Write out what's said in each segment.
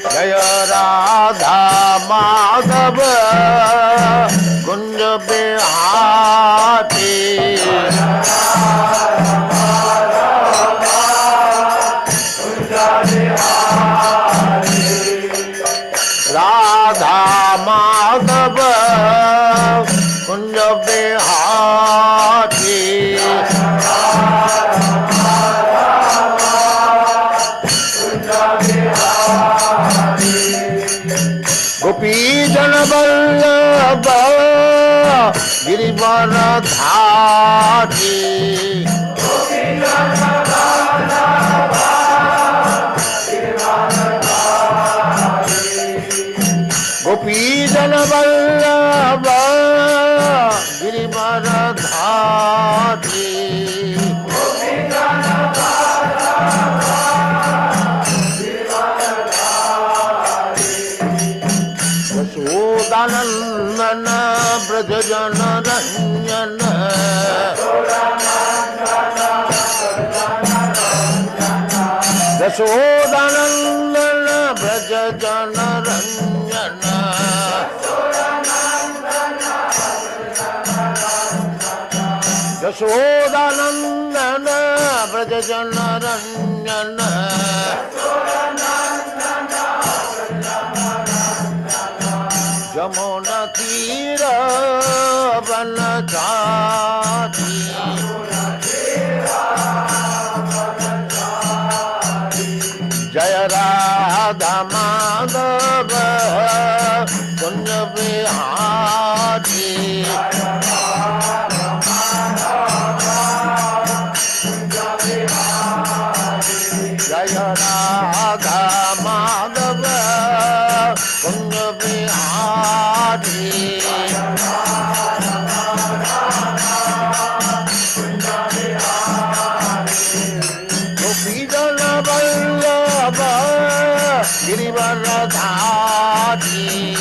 जय राधा माधव कुंज बिहारी राधा माधव कुंज बिहारी गोपी जन वल्लभ गिरिवर धारी गोपी जन वल्लभ गिरिवर धारी यशोदानंदन ब्रज जन रंजन यशोदानंदन ब्रज जन रंजन यशोदानंदन ब्रज जन रंजन यमुना तीर बन जाती जय राधा माधव कुंज बिहारी जय राधा माधव कुंज बिहारी गोपी जन वल्लभ गिरिवर धारी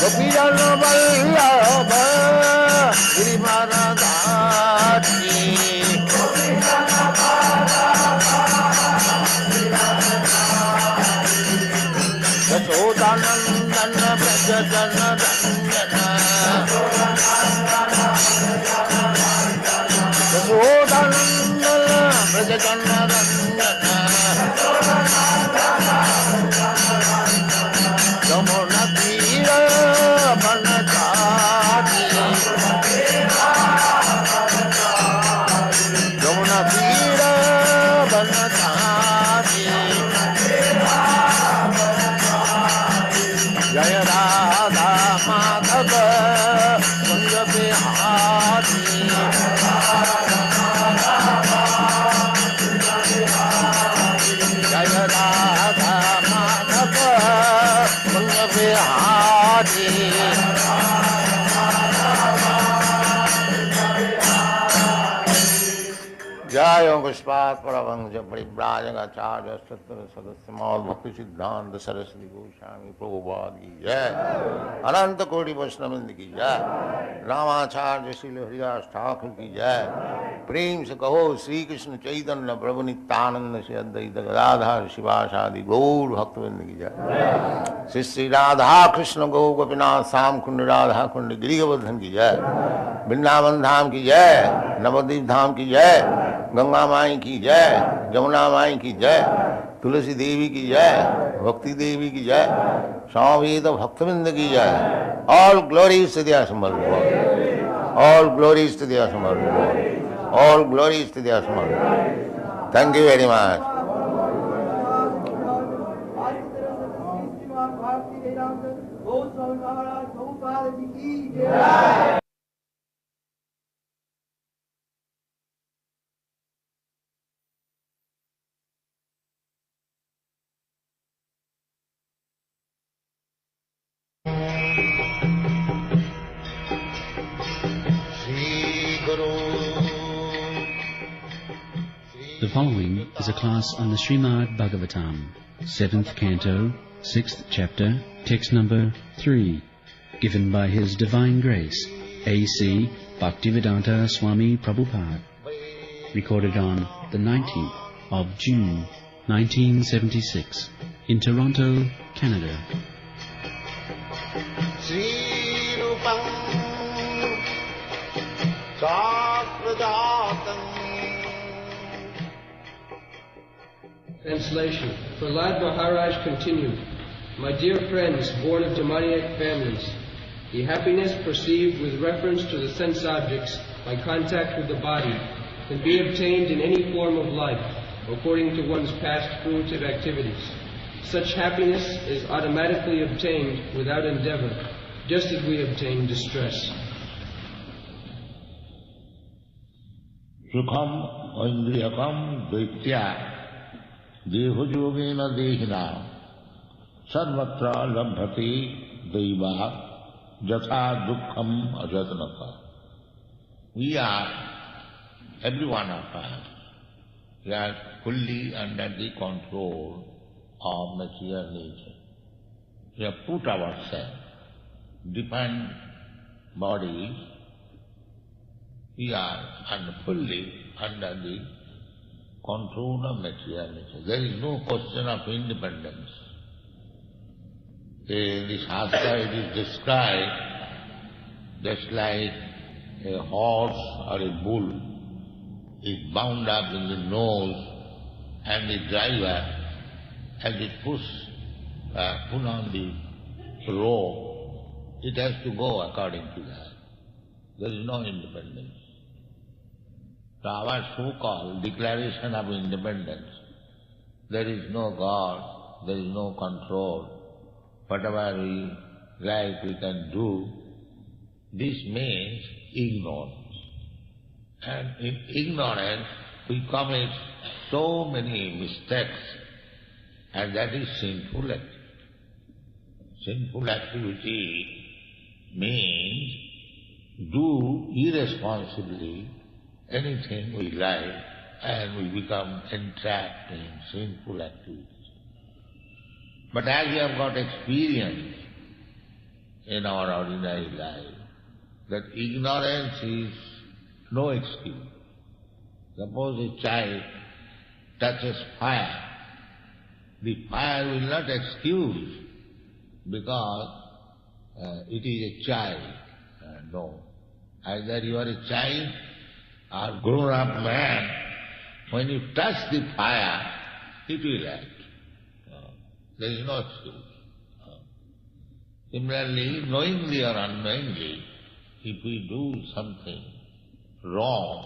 गोपी जन वल्लभ गिरिवर धारी यशोदानंदन ब्रज जन रंजन यशोदानंदन ब्रज जन रंजन यमुना तीर बन जाती यमुना तीर बन जाती जय राधा माधव कुंज बिहारी जय राधा माधव कुंज बिहारी जय पुष्पात् परमहंस परिव्राजकाचार्य सत्र सदस्य मौल भक्ति सिद्धांत सरस्वती गोस्वामी प्रभुपाद की जय अनंत कोटि वैष्णववृंद की जय रामाचार्य श्रील हरिदास ठाकुर की जय प्रेम से कहो श्री कृष्ण चैतन्य प्रभु नित्यानंद से अद्वैत गदाधर शिवासादि गौर भक्तवृंद की जय श्री श्री राधा कृष्ण गौ गोपीनाथ श्याम कुंड राधा कुंड गिरिवर्धन की जय वृंदावन धाम की जय नवद्वीप धाम की जय गंगा माई की जय जमुना माई की जय तुलसी देवी की जय भक्ति देवी की जय स्वामी तो भक्तवृंद की जय ऑल ग्लोरीज टू द असमर ऑल ग्लोरीज टू द असमर ऑल ग्लोरीज टू द असमर thank you very much The following is a class on the Srimad Bhagavatam, 7th Canto, 6th Chapter, text number 3, given by His Divine Grace, A.C. Bhaktivedanta Swami Prabhupada. recorded on the 19th of June 1976 in Toronto, Canada. Translation. Prahlad Maharaj continued, "My dear friends born of demoniac families, the happiness perceived with reference to the sense objects by contact with the body can be obtained in any form of life according to one's past fruitive activities. Such happiness is automatically obtained without endeavor, just as we obtain distress." Sukham indriyakam daitya dehojogena dehina sarvatra labhati daiva jatha dukkham ajatnata. We are, every one of us, we are fully under the control of material nature. We have put ourselves, different bodies, we are fully under the control of material nature. There is no question of independence. In the Shastra it is described just like a horse or a bull is bound up in the nose and the driver, as it pull on the rope, it has to go according to that. There is no independence. So our so-called declaration of independence, there is no God, there is no control. Whatever we like we can do, this means ignorance. And in ignorance we commit so many mistakes, and that is sinful activity. Sinful activity means do irresponsibly anything we like, and we become entrapped in sinful activities. But as we have got experience in our ordinary life, that ignorance is no excuse. Suppose a child touches fire, the fire will not excuse because it is a child. No. Either you are a child or grown-up man, when you touch the fire, it will act. There is no excuse. Similarly, knowingly or unknowingly, if we do something wrong,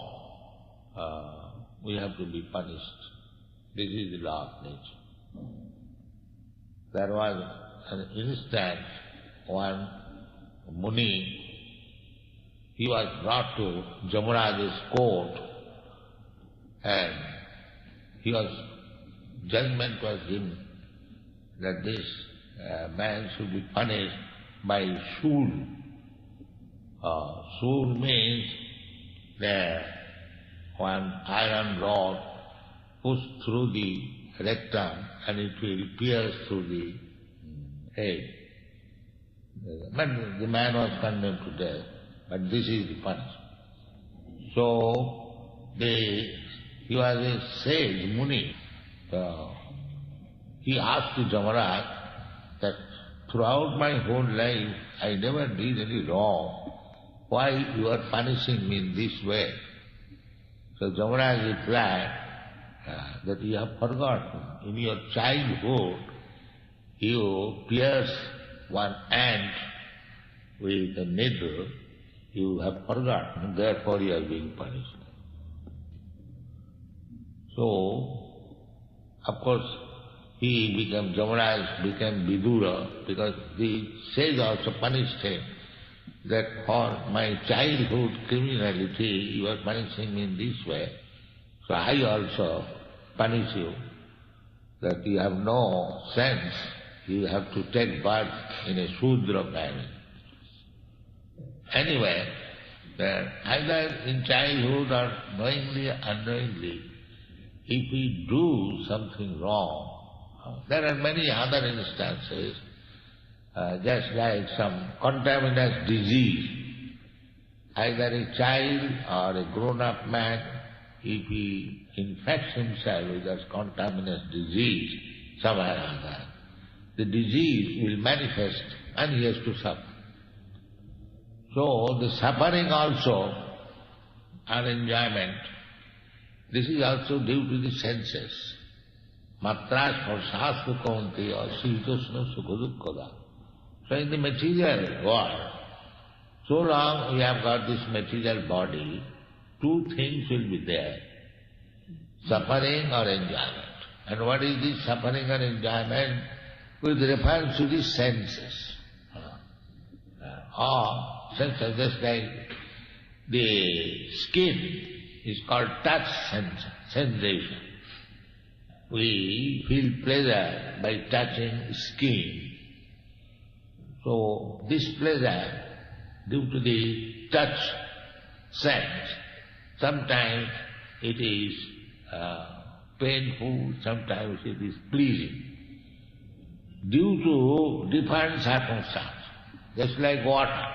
we have to be punished. This is the law of nature. There was an instance, one Muni, he was brought to Jamraj's court, and judgment was given that this man should be punished by shul. Shul means one iron rod pushed through the rectum and it will pierce through the head. But the man was condemned to death, but this is the punishment. So he was a sage, Muni. He asked to Jamaraj that throughout my whole life I never did any wrong. Why you are punishing me in this way? So Jamaraj replied that you have forgotten. In your childhood you pierced one ant with a needle. You have forgotten, therefore you are being punished. So, of course, Jamaraj became Vidura, because the sage also punished him, that for my childhood criminality you are punishing me in this way, so I also punish you, that you have no sense, you have to take birth in a Shudra family. Anyway, either in childhood or knowingly or unknowingly, if we do something wrong, there are many other instances, just like some contaminous disease. Either a child or a grown-up man, if he infects himself with that contaminous disease somewhere or other, the disease will manifest and he has to suffer. So the suffering also and enjoyment, this is also due to the senses. Matras parshastu kaunteya sītasna sukha. So in the material world, so long we have got this material body, two things will be there, suffering or enjoyment. And what is this suffering or enjoyment? With reference to the senses. Or senses, just like the skin is called touch sensation. We feel pleasure by touching skin. So this pleasure, due to the touch sense, sometimes it is painful, sometimes it is pleasing, due to different circumstances. Just like water.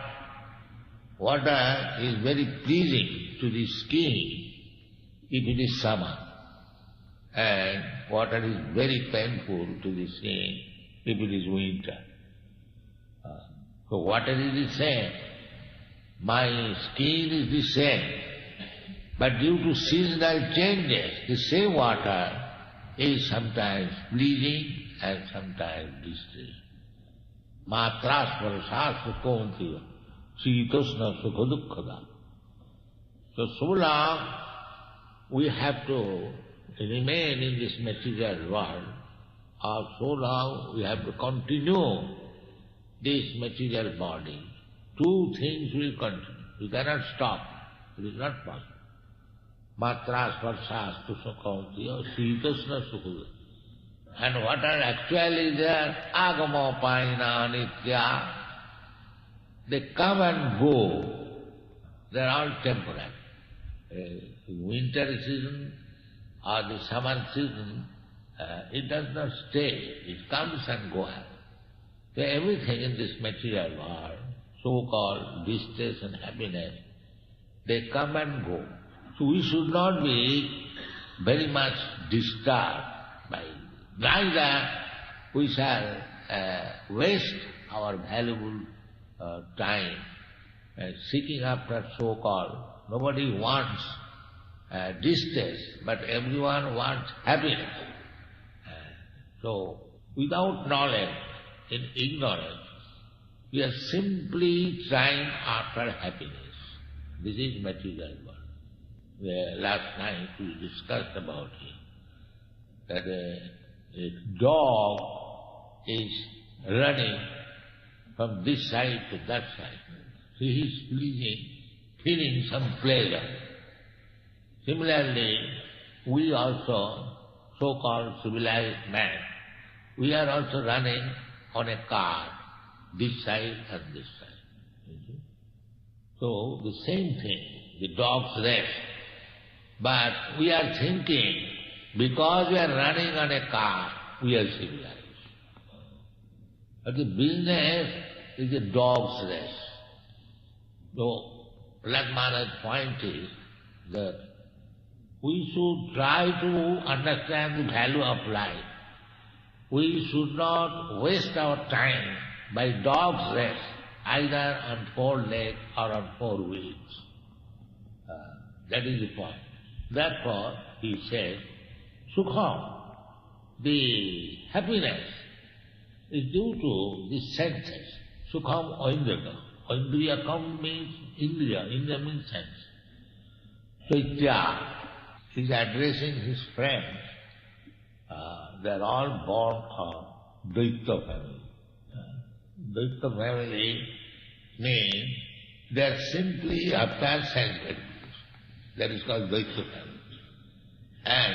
Water is very pleasing to the skin if it is summer, and water is very painful to the skin if it is winter. So water is the same. My skin is the same. But due to seasonal changes, the same water is sometimes pleasing and sometimes distressing. Matras parasas kaunteya sītasna sukha dukkhada. So long we have to remain in this material world, or so long we have to continue this material body, two things will continue. You cannot stop. It is not possible. Matras parsas kaunteya sītasna sukha. And what are actually there? Agama paina nitya. They come and go. They are all temporary. Winter season or the summer season, it does not stay. It comes and goes. So everything in this material world, so-called distress and happiness, they come and go. So we should not be very much disturbed by it. Neither we shall waste our valuable time seeking after so-called. Nobody wants distress, but everyone wants happiness. So without knowledge, in ignorance, we are simply trying after happiness. This is material world. Last night we discussed about it, that a dog is running from this side to that side. So he is feeling some pleasure. Similarly, we also, so-called civilized man, we are also running on a car, this side and this side. So the same thing, the dog's race. But we are thinking, because we are running on a car, we are civilized. But the business is a dog's race. So, Prahlad Maharaj's point is that we should try to understand the value of life. We should not waste our time by dog's race, either on four legs or on four wheels. That is the point. Therefore, he said, Sukham, the happiness, is due to the senses. Sukham oindriyakam. Oindriyakam means Indriya. Indriya means sense. Chaitya is addressing his friends. They are all born of Daitya family. Daitya family means they are simply after sense gratification. That is called Daitya family. And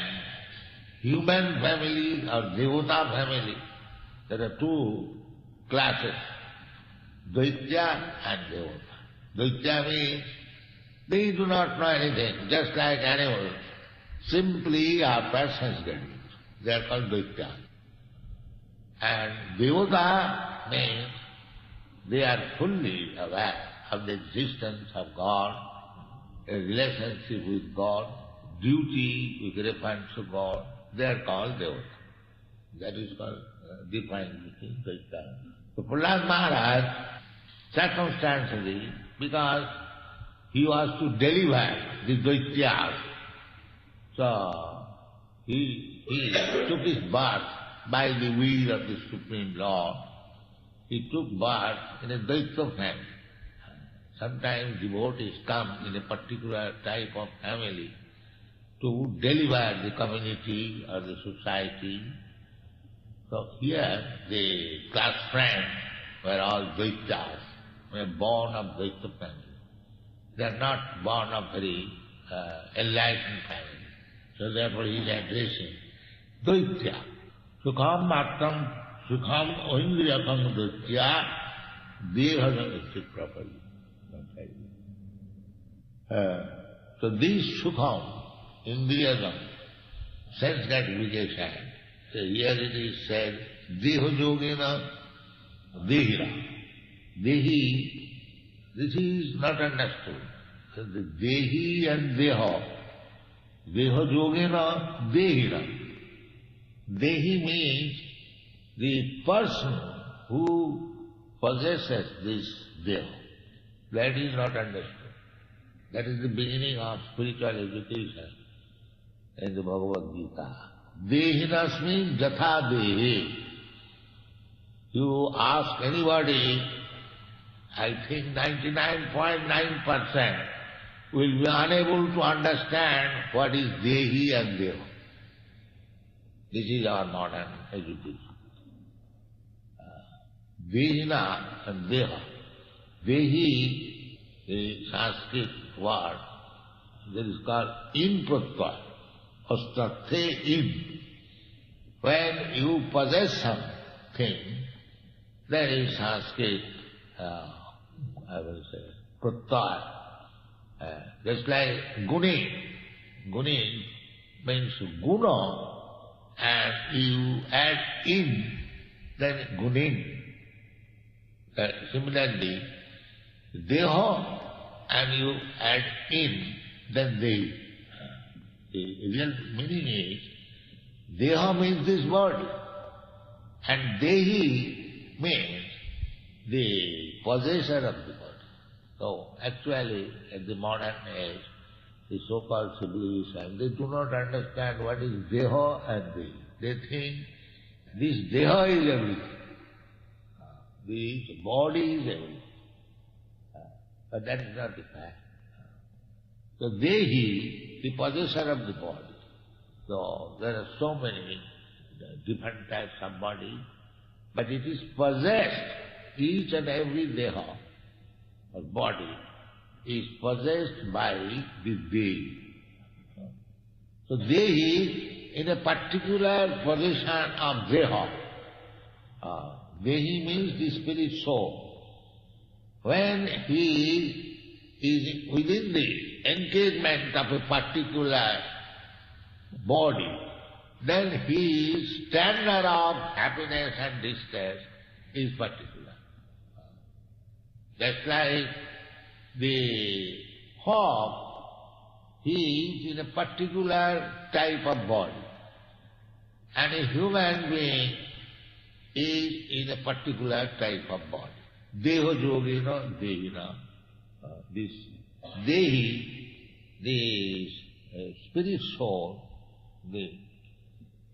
human family or Devata family, there are two classes, Daitya and Devata. Daitya means they do not know anything, just like animals, simply after sense gratification. They are called Daitya. And Devata means they are fully aware of the existence of God, a relationship with God, duty with reference to God, they are called devata. That is called defined between Dvaita. So Prahlad Maharaj, circumstantially, because he was to deliver the Dvaityas, so he took his birth by the will of the Supreme Lord. He took birth in a Dvaita family. Sometimes devotees come in a particular type of family to deliver the community or the society. So here the class friends were all Dvaitas, were born of Dvaita family. They are not born of very enlightened family. So therefore he is addressing Dvaitya. Sukham mattam, sukham oindriyakam dvaitya, dehajam is properly. So this sukham, indriyakam, sense gratification, so here it is said, deho yogena dehira. Dehi, this is not understood. So the dehi and deho, deho yogena dehira. Dehi means the person who possesses this deha. That is not understood. That is the beginning of spiritual education in the Bhagavad Gita. Dehinasmin jatha dehi. You ask anybody, I think 99.9% will be unable to understand what is dehi and deha. This is our modern education. Dehina and deha. Dehi, the Sanskrit word, that is called in pratyaya, astathe in. When you possess something, there is Sanskrit, I will say, pratyaya. Just like guni. Guni means guna, and you add in, then gunin. Similarly, deha, and you add in, then dehi. The real meaning is, deha means this body, and dehi means the possessor of the body. So actually, at the modern age, the so-called civilization, they do not understand what is deha and dehi. They think this deha is everything. This body is everything. But that is not the fact. So dehi, the possessor of the body. So there are so many different types of body, but it is possessed, each and every deha or body is possessed by the dehi. So dehi, in a particular position of deha, dehi means the spirit soul. When he is within the engagement of a particular body, then his standard of happiness and distress is particular. Just like the hawk, he is in a particular type of body, and a human being is in a particular type of body. Deho yogena dehina. This dehi, the spirit soul, he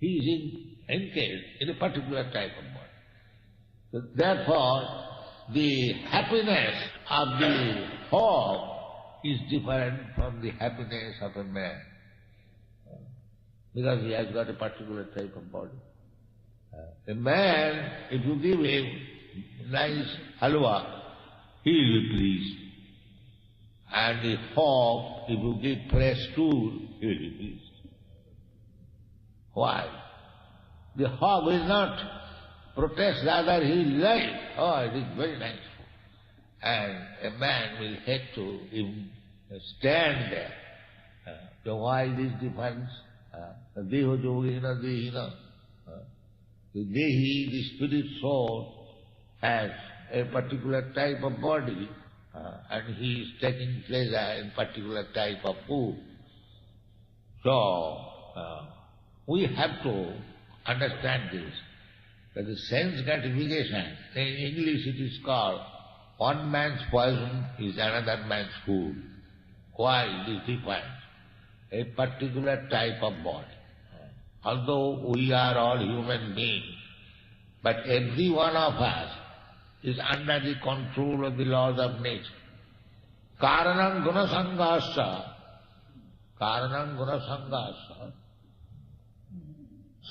is engaged in a particular type of body. So therefore, the happiness of the hawk is different from the happiness of a man, because he has got a particular type of body. A man, if you give him nice halwa, he will be pleased. And the hawk, if you give fresh food, he will be pleased. Why? The hawk will not protest, rather he will like, oh, it is very nice food. And a man will hate to even stand there. So why this difference? Deho yogena dehina. The dehi, the spirit soul, has a particular type of body, and he is taking pleasure in particular type of food. So, we have to understand this, that the sense gratification, in English it is called one man's poison is another man's food. Why it is different? A particular type of body. Although we are all human beings, but every one of us is under the control of the laws of nature. Karanam gunasangasya,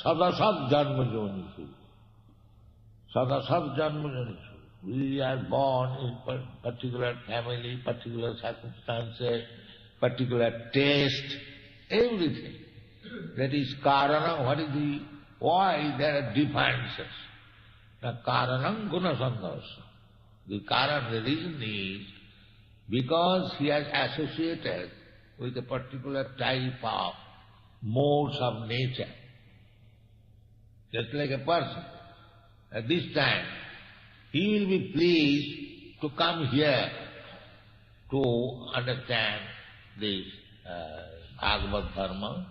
sadasad janma jonisu. Sadasad janma jonisu. We are born in particular family, particular circumstances, particular taste, everything. That is karana. What is the, why there are differences? Now karanam gunasangasya. The reason is because he has associated with a particular type of modes of nature. Just like a person. At this time, he will be pleased to come here to understand this Bhagavad Dharma.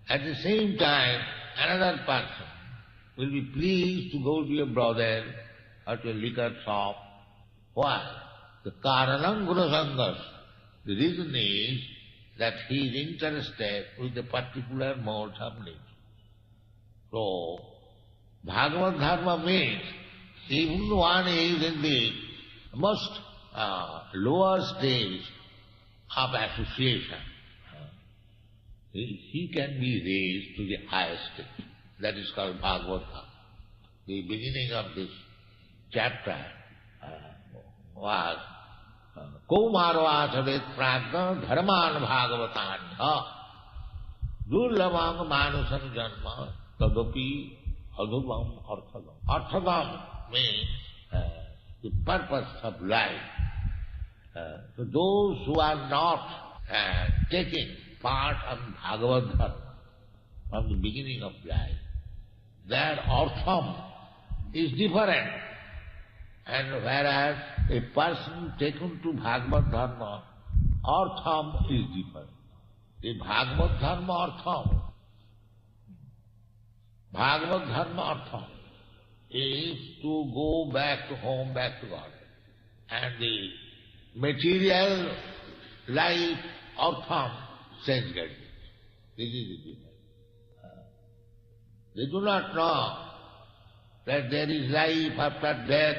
At the same time, another person will be pleased to go to a brothel or to a liquor shop. Why? The karanam gunasangas. The reason is that he is interested with the particular modes of nature. So, Bhagavad Dharma means even one is in the most lower stage of association, he can be raised to the highest stage. That is called Bhagavad Dharma. The beginning of this chapter was Kaumarvasavet pragna dharman bhagavatanya durlabam manusan janma tadapi adhuvam arthadam. Arthadam means the purpose of life. So those who are not taking part of Bhagavad Dharma from the beginning of life, their artham is different. And whereas a person taken to Bhagavad Dharma, artham is different. The Bhagavad Dharma artham is to go back to home, back to God. And the material life, artham, sense getting. This is the difference. They do not know that there is life after death,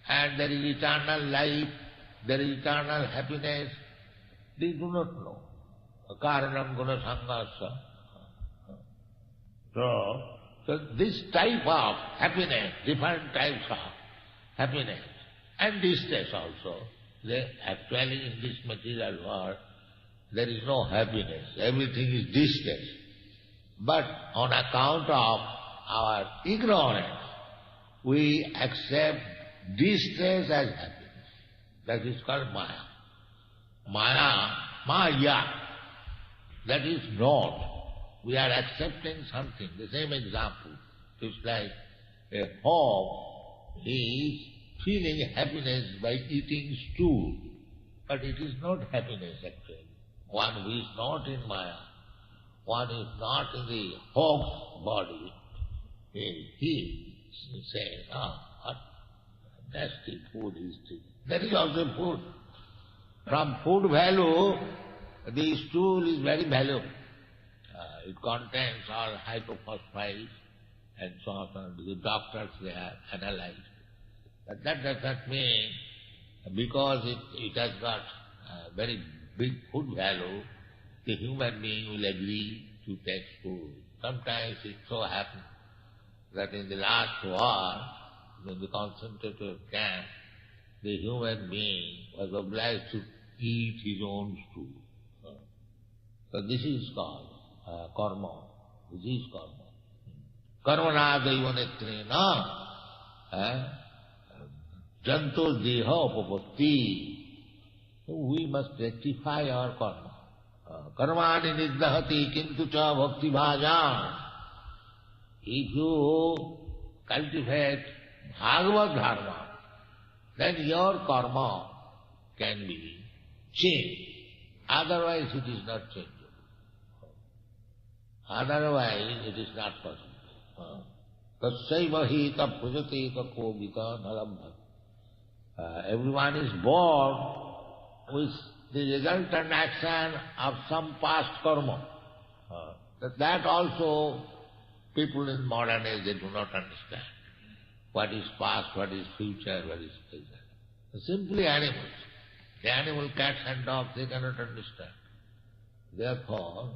and there is eternal life, there is eternal happiness. They do not know. Karanam gunasangasya. So this type of happiness, different types of happiness, and distress also, actually in this material world, there is no happiness, everything is distress. But on account of our ignorance, we accept distress as happiness. That is called Maya. Maya. That is not. We are accepting something. The same example. It's like a hog is feeling happiness by eating stool. But it is not happiness actually. One who is not in Maya, one is not in the hog's body, he says, what nasty food is this. That is also food. From food value, the stool is very valuable. It contains all hypophosphites and so on. The doctors, they have analyzed. But that does not mean, because it has got very big food value, the human being will agree to take food. Sometimes it so happens that in the last war, in the concentrator camp, the human being was obliged to eat his own stool. So this is called karma. This is karma. Karmana daivanetrena janto deha upapatti. We must rectify our karma. Karmani niddhati kintu cha bhakti bhajan. If you cultivate Bhagavad Dharma, then your karma can be changed. Otherwise it is not changeable. Otherwise it is not possible. Tassaiva hita prajateka kovita nalabha. Everyone is born with the resultant action of some past karma. That also people in modern age, they do not understand. What is past, what is future, what is present. Simply animals. The animal, cats and dogs, they cannot understand. Therefore,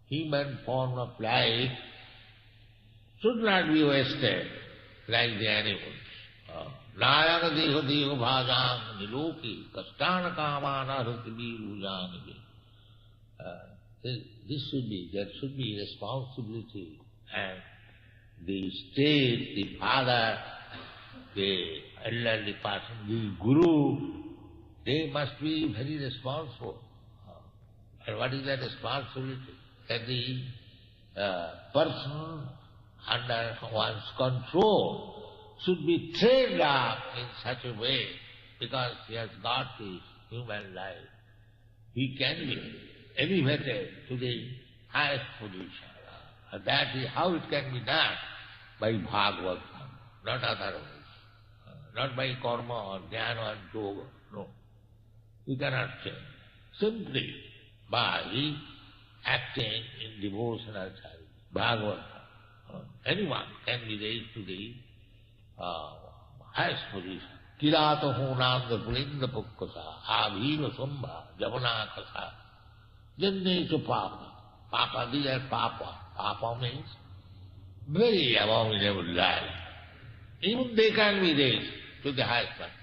human form of life should not be wasted like the animals. Nayana deho deho bhajam niloki kastana kamana hrutibi lujanibi. There should be responsibility, and the state, the father, the elderly person, the guru, they must be very responsible. And what is that responsibility? That the person under one's control should be trained up in such a way, because he has got his human life. He can be elevated to the highest position. And that is how it can be done, by Bhagavatam, not otherwise. Not by karma or jnana and yoga, no. You cannot change. Simply by acting in devotional service. Bhagavatam. Anyone can be raised to the highest position. Kirata hunanda pulinda pukkasa, abhiva sambha, javana kasa, jannesu papa. Papa, these are papa. Papa means very abominable life. Even they can be raised to the highest position.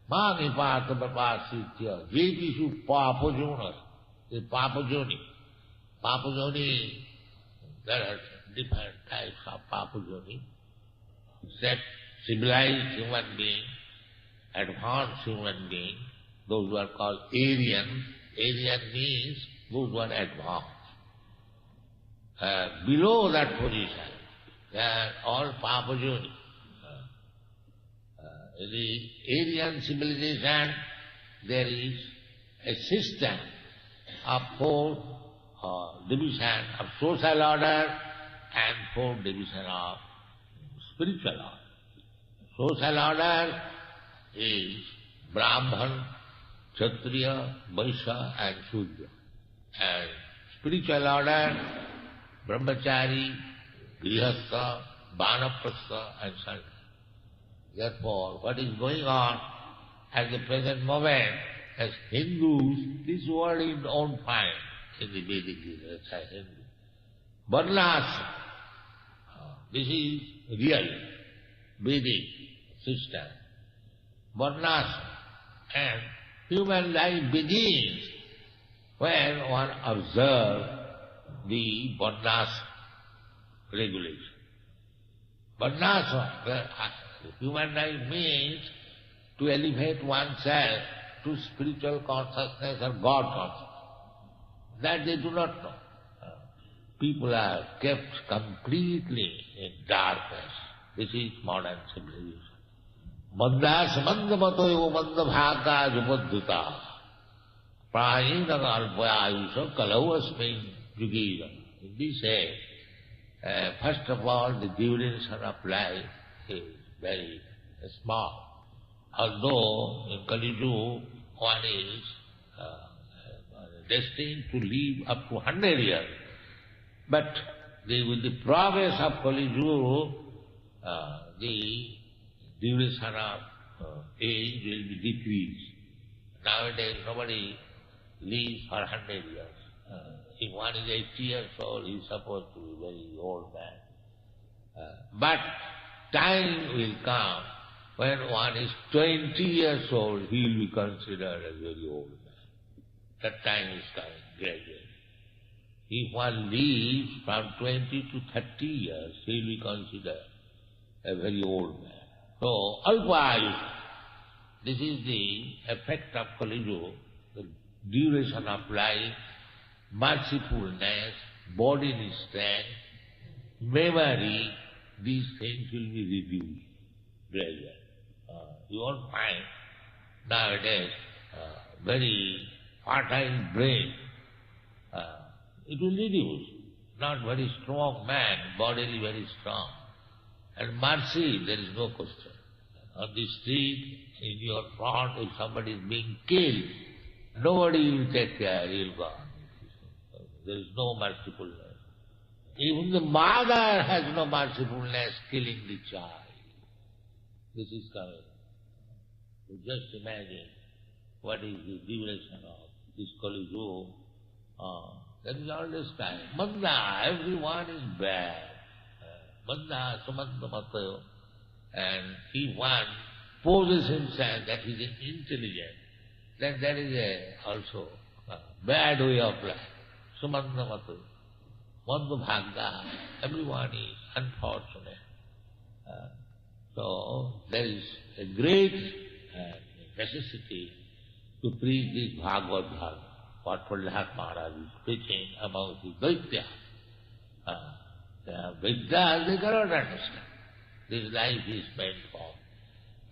Mani pata papasitya, jepishu papa juna, the papa juni. Papa juni, there are different types of papa juni. That civilized human being, advanced human being, those who are called Aryan. Aryan means those who are advanced. Below that position, they are all Papa Juni. The Aryan civilization, there is a system of 4 division of social order and 4 division of spiritual order. Social order is Brahman, Kshatriya, Vaishya and Shudra. And spiritual order, Brahmachari, Grihastha, Vanaprastha and Sannyasa. Therefore, what is going on at the present moment, as Hindus, this word you don't find in the Vedic literature, Hindu. Varnashrama, this is real Vedic system. Varnashrama. And human life begins when one observes the Varnashrama regulation. Varnashrama, human life means to elevate oneself to spiritual consciousness or God consciousness. That they do not know. People are kept completely in darkness. This is modern civilization. Mandas mandamatoyo mandabhaka jupadhuta prayina alpayayusha kalavasmin yugida. This says, first of all, the duration of life is very small. Although in Kali Yuga one is destined to live up to 100 years, but with the progress of Kali Yuga, the duration of age will be decreased. Nowadays nobody lives for 100 years. If one is 80 years old, he is supposed to be a very old man. But time will come when one is 20 years old, he will be considered a very old man. That time is coming gradually. If one lives from 20 to 30 years, he will be considered a very old man. So, alpayusha, this is the effect of Kali Yuga, the duration of life, mercifulness, bodily strength, memory, these things will be reduced gradually. You won't find nowadays very fertile brain. It will reduce. not very strong man, bodily very strong. And mercy, there is no question. On the street, in your front, if somebody is being killed, nobody will take care, he will go. There is no mercifulness. Even the mother has no mercifulness, killing the child. This is coming. So just imagine what is the duration of this Kali Yuga. That is all this time. Manda, everyone is bad. Manda, Samanta Mata. And if one poses himself that he is intelligent, then that is also a bad way of life. Sumanta Mata. Manda Bhagya. Everyone is unfortunate. So there is a great necessity to preach this Bhagavad Dharma, what Prahlad Maharaj is preaching about the Vaidya. Vaidya, they cannot understand. This life is meant for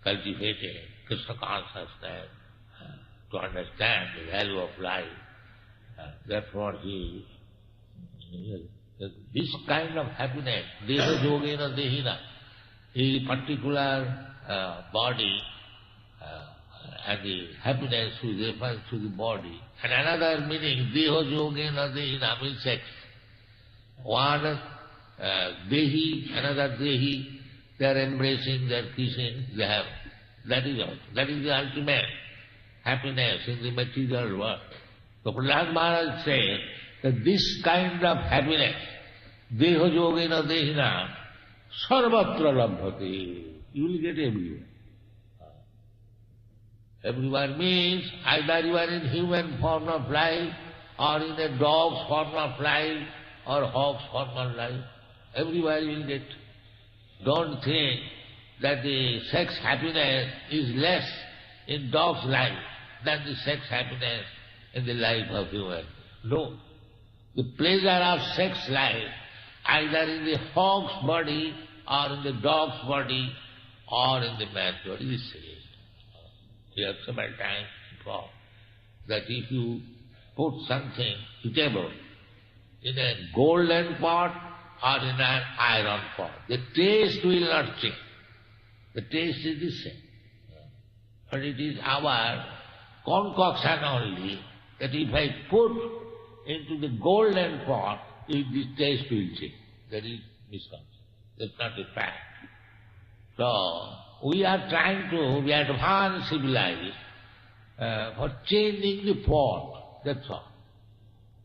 cultivating Krishna consciousness, to understand the value of life. Therefore this kind of happiness, Deha Yogena Dehina, is particular body, and the happiness which refers to the body. And another meaning, Deha Yogena Dehina means sex. One Dehi, another Dehi, they are embracing, they are kissing, they have. That is all. That is the ultimate happiness in the material world. So Prahlad Maharaj said that this kind of happiness, Deha Yogena Dehina, Sarvatra Labhati, you will get everywhere. Everywhere means either you are in human form of life, or in a dog's form of life, or hawk's form of life. Everywhere you will get. Don't think that the sex happiness is less in dog's life than the sex happiness in the life of human. No. The pleasure of sex life, either in the hawk's body, or in the dog's body, or in the man's body, is same. We have several times before that if you put something eatable in a golden pot or in an iron pot, the taste will not change. The taste is the same. But it is our concoction only that if I put into the golden pot, the taste will change. That is misconception. That's not a fact. So, we are trying to be advanced civilized for changing the pot, that's all.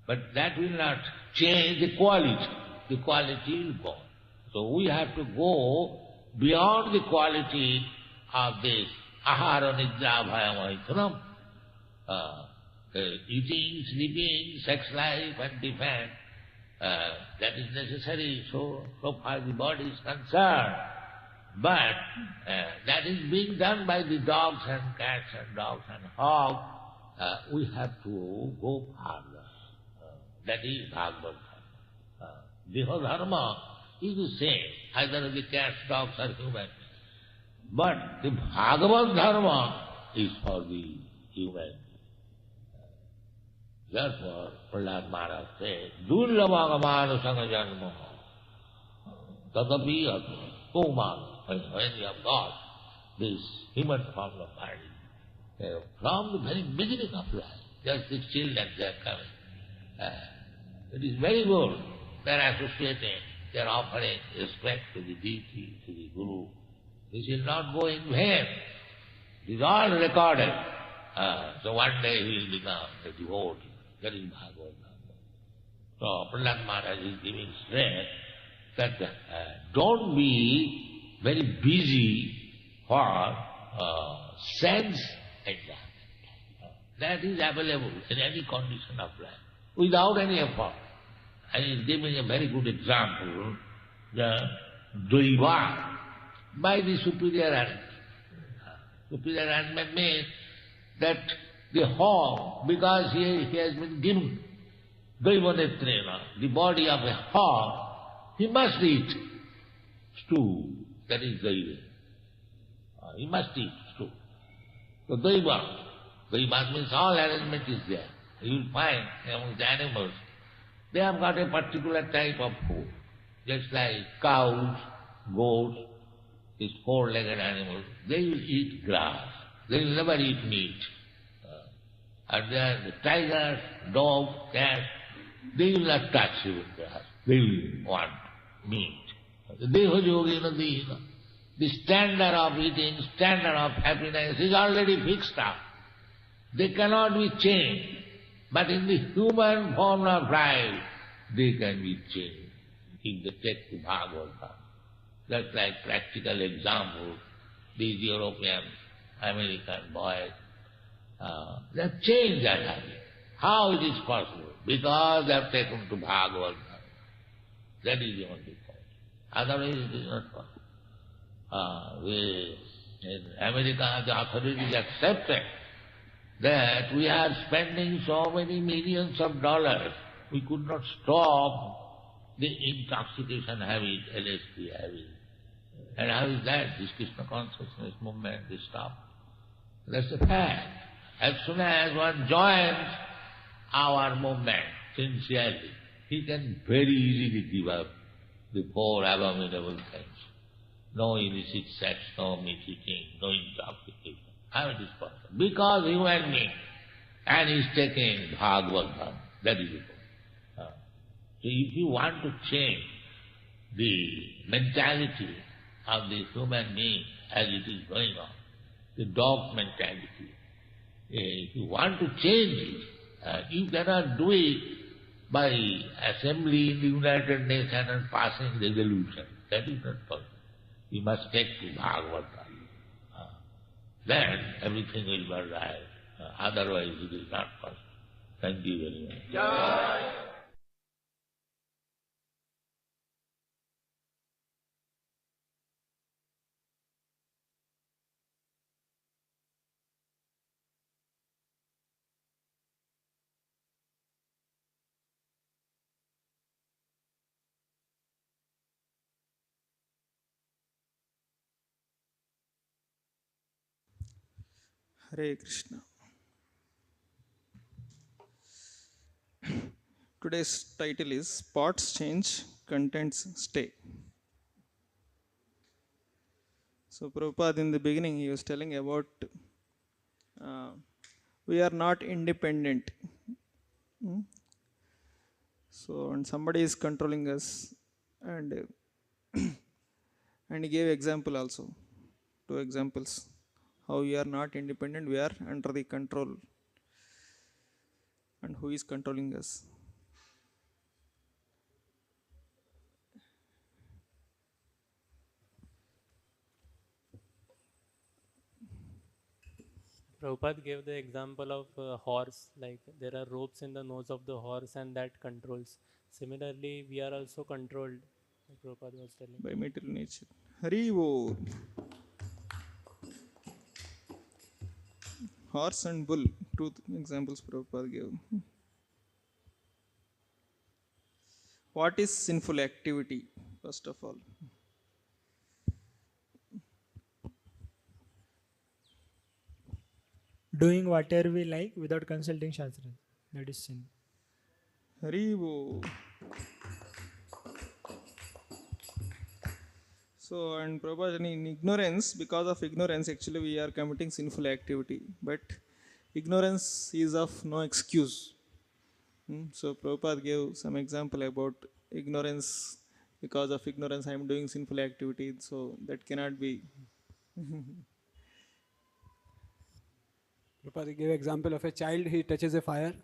But that will not change the quality. The quality will go. So we have to go beyond the quality of this ahara nidra bhaya eating, sleeping, sex life and defense. That is necessary so far the body is concerned. But that is being done by the dogs and cats and dogs and hogs. We have to go further. That is Bhagavad Dharma. Deha Dharma is the same, either the cats, dogs or human. But the Bhagavad Dharma is for the human. Therefore, Prahlad Maharaj said, Durlabhagamana Sangajanma Tadapi Atma Kumar. When you have got this human form of body, from the very beginning of life, just the children, they are coming. It is very good. They are associating, they are offering respect to the deity, to the Guru. This will not go in vain. It is all recorded. So one day he will become a devotee. That is Bhagavad Dharma. So Prahlad Maharaj is giving strength that don't be very busy for sense enjoyment. That is available in any condition of life, without any effort. I will give you a very good example, the Daiva, by the superior arrangement. Superior arrangement means that the hog, because he has been given Daiva Netrena, the body of a hog, he must eat stew. That is Daiva. He must eat stew. So Daiva means all arrangement is there. You will find among the animals They have got a particular type of food, just like cows, goats, these four-legged animals. They will eat grass. They will never eat meat. And then the tigers, dogs, cats, they will not touch even grass. They will want meat. The standard of eating, standard of happiness is already fixed up. They cannot be changed. But in the human form of life, they can be changed. If they take to Bhagavatam, just like practical example, these European, American boys, they have changed their habit. How it is possible? Because they have taken to Bhagavatam. That is the only point. Otherwise it is not possible. In America, the authorities accepted that we are spending so many millions of dollars. We could not stop the intoxication habit, LSD habit. And how is that? This Krishna consciousness movement is stopped. That's a fact. As soon as one joins our movement sincerely, he can very easily give up the four abominable things. No illicit sex, no meat eating, no intoxication. How it is possible? Because human being, and he is taking Bhagavatam. That is it. So if you want to change the mentality of the human being as it is going on, the dog mentality, if you want to change it, you cannot do it by assembly in the United Nations and passing resolution. That is not possible. You must take to Bhagavatam. Then everything will be right. Otherwise it is not possible. Thank you very much. Hare Krishna. Today's title is Spots Change, Contents Stay. So Prabhupada in the beginning he was telling about we are not independent. So and somebody is controlling us, and and he gave example also, two examples, how we are not independent, we are under the control, and who is controlling us. Prabhupada gave the example of a horse, like there are ropes in the nose of the horse and that controls. Similarly, we are also controlled, like Prabhupada was telling. By material nature. Hari Bol. Horse and bull, two examples Prabhupada gave. What is sinful activity, first of all? Doing whatever we like without consulting Shastra. That is sin. Haribo. So, and Prabhupada, in ignorance, because of ignorance, actually we are committing sinful activity. But ignorance is of no excuse. So, Prabhupada gave some example about ignorance. Because of ignorance, I am doing sinful activity. So, that cannot be. Prabhupada gave example of a child, he touches a fire,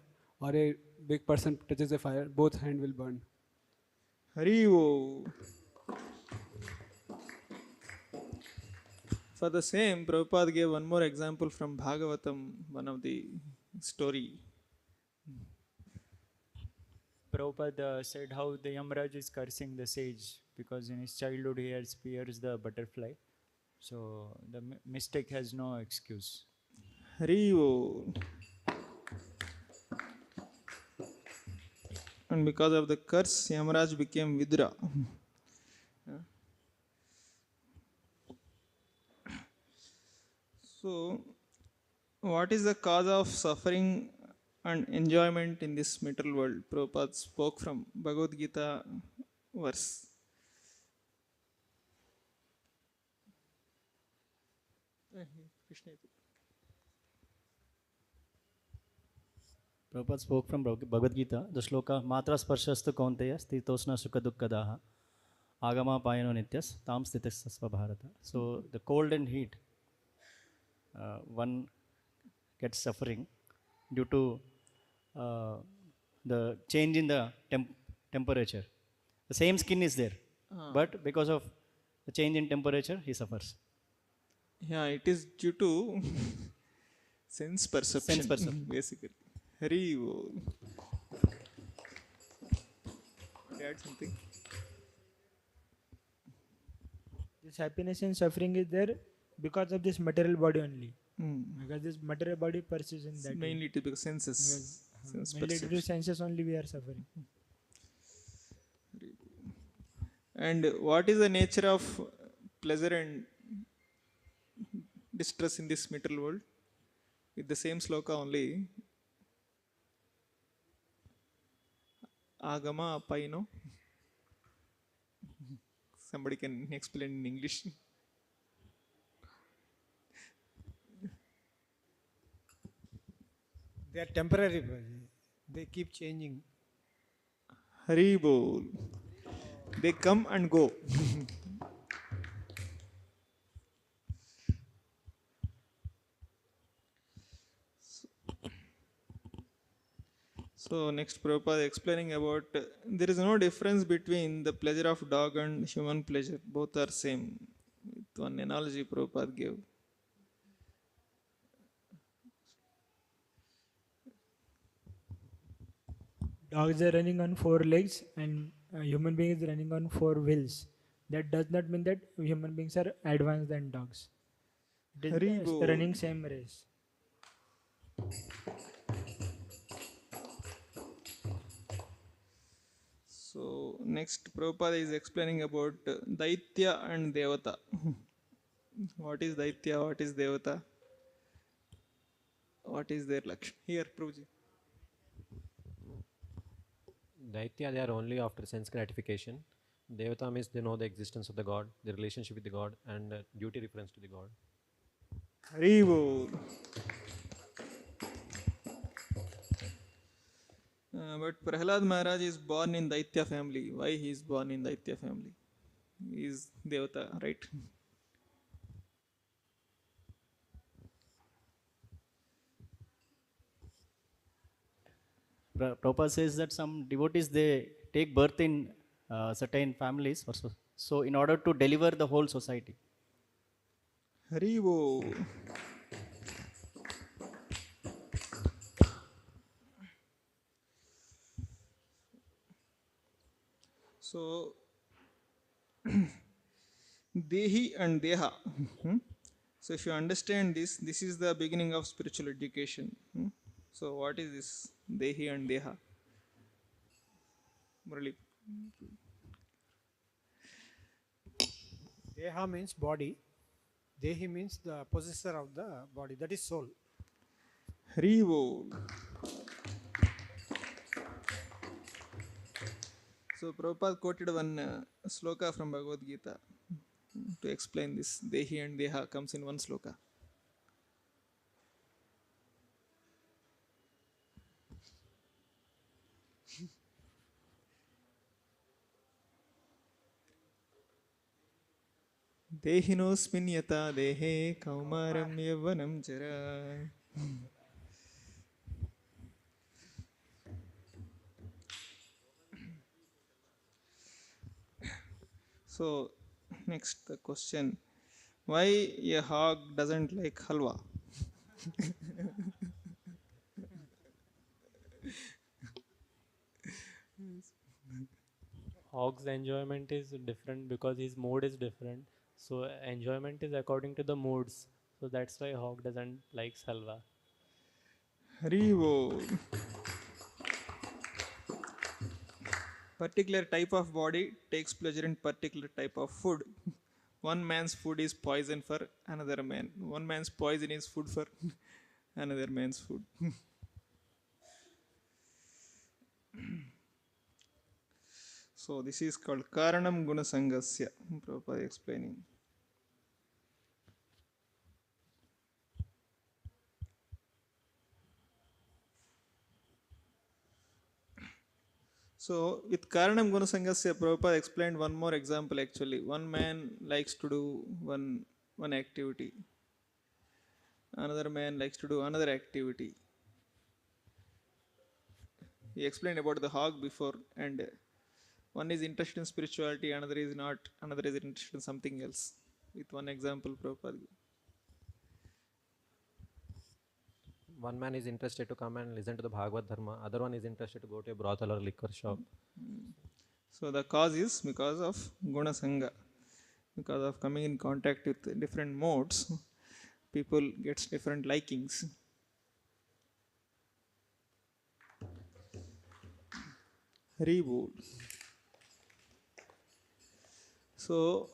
or a big person touches a fire, both hands will burn. Haribo. For the same, Prabhupada gave one more example from Bhagavatam, one of the story. Prabhupada said how the Yamraj is cursing the sage because in his childhood he had spears the butterfly. So the mistake has no excuse. Haribo. And because of the curse, Yamaraj became Vidra. So, what is the cause of suffering and enjoyment in this material world. Prabhupada spoke from Bhagavad Gita verse. Krishna. Prabhupada spoke from Bhagavad Gita, the shloka Matra Sparshastu Kaunteya Stitosna Sukha Dukkadaha Agama Payano Nityas Tam Stitas Sasva Bharata. So the cold and heat, one gets suffering due to the change in the temperature. The same skin is there, but because of the change in temperature, he suffers. Yeah, it is due to sense perception. Sense perception. Basically. Hari Bol. Add something. This happiness and suffering is there because of this material body only. Because this material body persists in that. Mainly to because senses. Sense mainly due to senses only we are suffering. And what is the nature of pleasure and distress in this material world? With the same sloka only. Agama Apaino. Somebody can explain in English. They are temporary. They keep changing. Hari Bol. They come and go. So next Prabhupada explaining about there is no difference between the pleasure of dog and human pleasure. Both are same. With one analogy Prabhupada gave. Dogs are running on 4 legs and a human being is running on 4 wheels. That does not mean that human beings are advanced than dogs. It is running same race. So next Prabhupada is explaining about Daitya and Devata. What is Daitya? What is Devata? What is their Lakshana? Here, Prabhuji. Daitya, they are only after sense gratification. Devata means they know the existence of the God, the relationship with the God, and duty reference to the God. Hari Bol. But Prahlad Maharaj is born in Daitya family. Why he is born in Daitya family? He is Devata, right? Prabhupada says that some devotees, they take birth in certain families, so in order to deliver the whole society. Hari Bol. So, Dehi and Deha. So, if you understand this, this is the beginning of spiritual education. So, what is this Dehi and Deha? Murali. Deha means body. Dehi means the possessor of the body. That is soul. Hari Bol. So Prabhupada quoted one sloka from Bhagavad Gita to explain this. Dehi and Deha comes in one sloka. Dehinosmin yata dehe kaumaram yavvanam chara. So, next the question, why a hog doesn't like halwa? Hog's enjoyment is different because his mood is different. So enjoyment is according to the moods. So that's why hog doesn't like halwa. Hari Bol. Particular type of body takes pleasure in particular type of food. One man's food is poison for another man. One man's poison is food for another man's food. So this is called Karanam Gunasangasya. Prabhupada explaining. So with Karanam Gunasangasya, Prabhupada explained one more example actually. One man likes to do one activity. Another man likes to do another activity. He explained about the hog before, and one is interested in spirituality, another is not, another is interested in something else. With one example, Prabhupada. One man is interested to come and listen to the Bhagavad Dharma, other one is interested to go to a brothel or liquor shop. So the cause is because of Guna Sangha. Because of coming in contact with different modes, people gets different likings. Reboot. So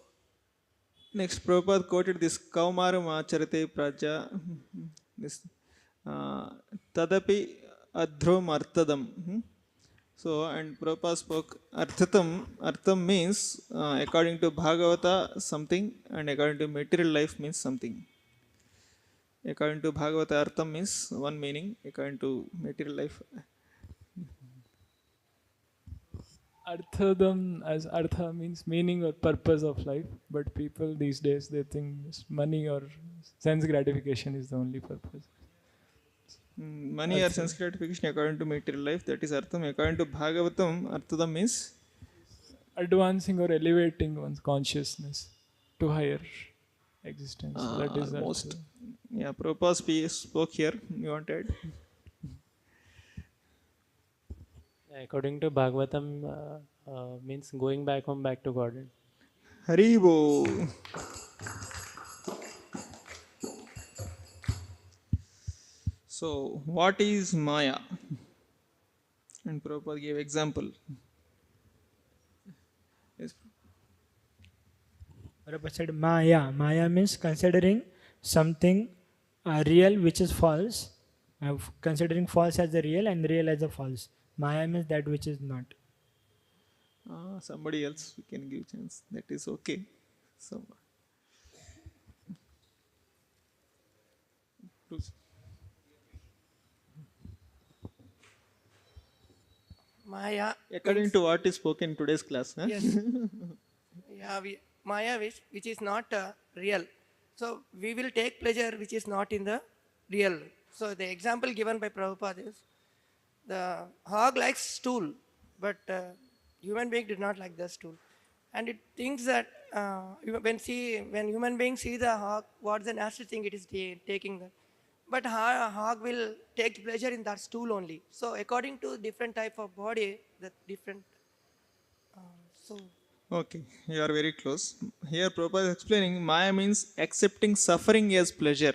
next Prabhupada quoted this Kaumaram Acharate Praja, this Tadapi Adhrom Artadam. So, and Prabhupada spoke Artham means according to Bhagavata something, and according to material life means something. According to Bhagavata, Artham means one meaning, according to material life. Arthadam as artha means meaning or purpose of life, but people these days they think money or sense gratification is the only purpose. Money or sense gratification according to material life, that is Artham. According to Bhagavatam, Arthadam means advancing or elevating one's consciousness to higher existence. That is most. Arthadam. Yeah, Prabhupada spoke here. You want to add? According to Bhagavatam, means going back home, back to Godhead. Haribo. So, what is Maya? And Prabhupada gave example. Yes. Prabhupada said Maya. Maya means considering something real which is false, considering false as the real and real as the false. Maya means that which is not. Somebody else we can give chance. That is okay. So, Maya. According to what is spoken in today's class. Huh? Yes. Yeah, Maya which is not real. So we will take pleasure which is not in the real. So the example given by Prabhupada is the hog likes stool, but human being did not like the stool. And it thinks that when human beings see the hog, what's the nasty thing it is taking that. But hog will take pleasure in that stool only. So according to different type of body, the different. Okay, you are very close. Here Prabhupada is explaining Maya means accepting suffering as pleasure.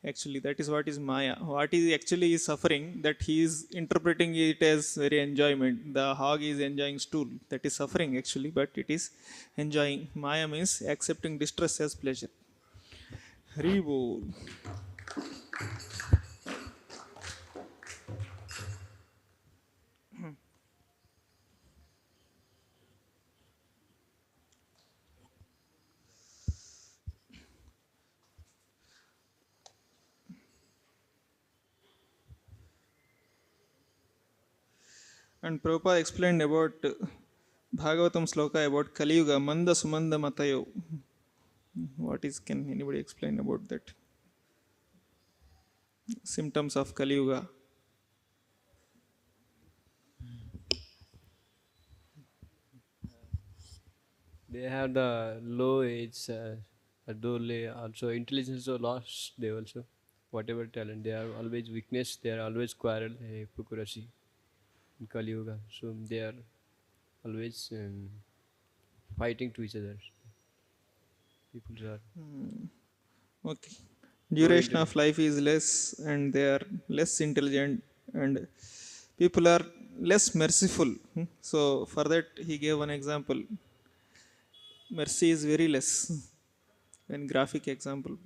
Actually, that is what is Maya. What is actually is suffering, that he is interpreting it as very enjoyment. The hog is enjoying stool. That is suffering actually, but it is enjoying. Maya means accepting distress as pleasure. Haribol. And Prabhupada explained about Bhagavatam sloka about Kali Yuga, Manda Sumanda Matayo. What is, can anybody explain about that? Symptoms of Kali Yuga. They have the low age, also intelligence so lost. They also, whatever talent, they are always weakness. They are always quarrel, hypocrisy in Kali Yuga. So they are always fighting to each other. People are Okay. Duration of life is less, and they are less intelligent, and people are less merciful. So for that he gave one example. Mercy is very less. One graphic example.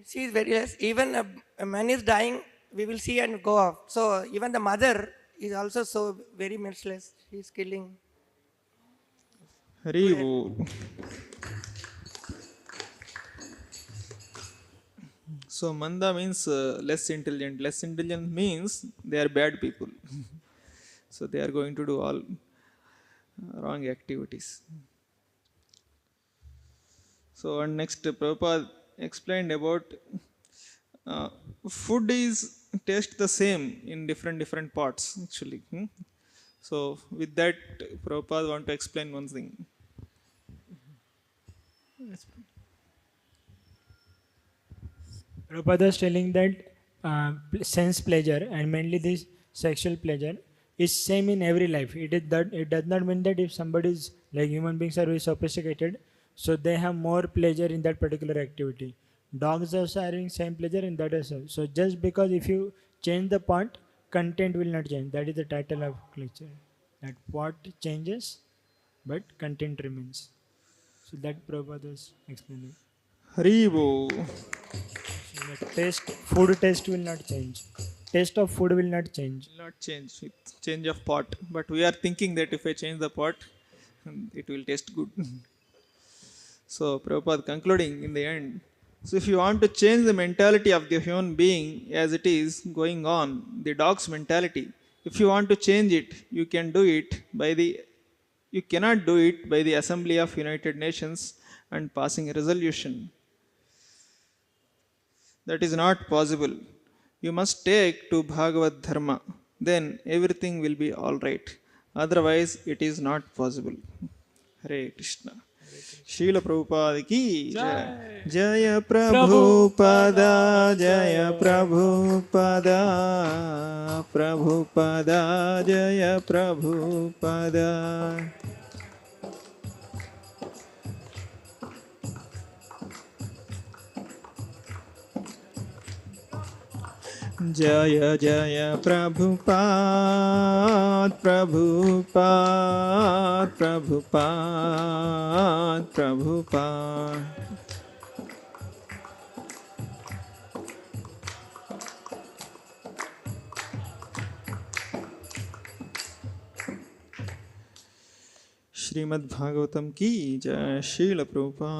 she is very less. Even a man is dying, we will see and go off. So even the mother is also so very merciless. She is killing. Hari Bol. So Manda means less intelligent. Less intelligent means they are bad people. So they are going to do all wrong activities. So and next Prabhupada explained about food is taste the same in different parts actually. So with that Prabhupada want to explain one thing. Prabhupada is telling that sense pleasure and mainly this sexual pleasure is same in every life. It does not mean that if somebody is like human beings are very sophisticated, so they have more pleasure in that particular activity. Dogs also are having same pleasure in that as well. So just because if you change the pot, content will not change. That is the title of lecture. That pot changes, but content remains. So that Prabhupada is explaining. Hari Bol. Food taste will not change. Taste of food will not change. Will not change with change of pot. But we are thinking that if I change the pot, it will taste good. So Prabhupada concluding in the end. So if you want to change the mentality of the human being as it is going on, the dog's mentality, if you want to change it, you cannot do it by the Assembly of United Nations and passing a resolution. That is not possible. You must take to Bhagavad Dharma. Then everything will be all right. Otherwise, it is not possible. Hare Krishna. Srila Prabhupada ki Jai. Jaya Prabhupada, Jaya Prabhupada, Prabhupada, Jaya Prabhupada. Jaya Jaya Prabhupada, Prabhupada, Prabhupada, Prabhupada. Srimad Bhagavatam ki Jai. Srila Prabhupada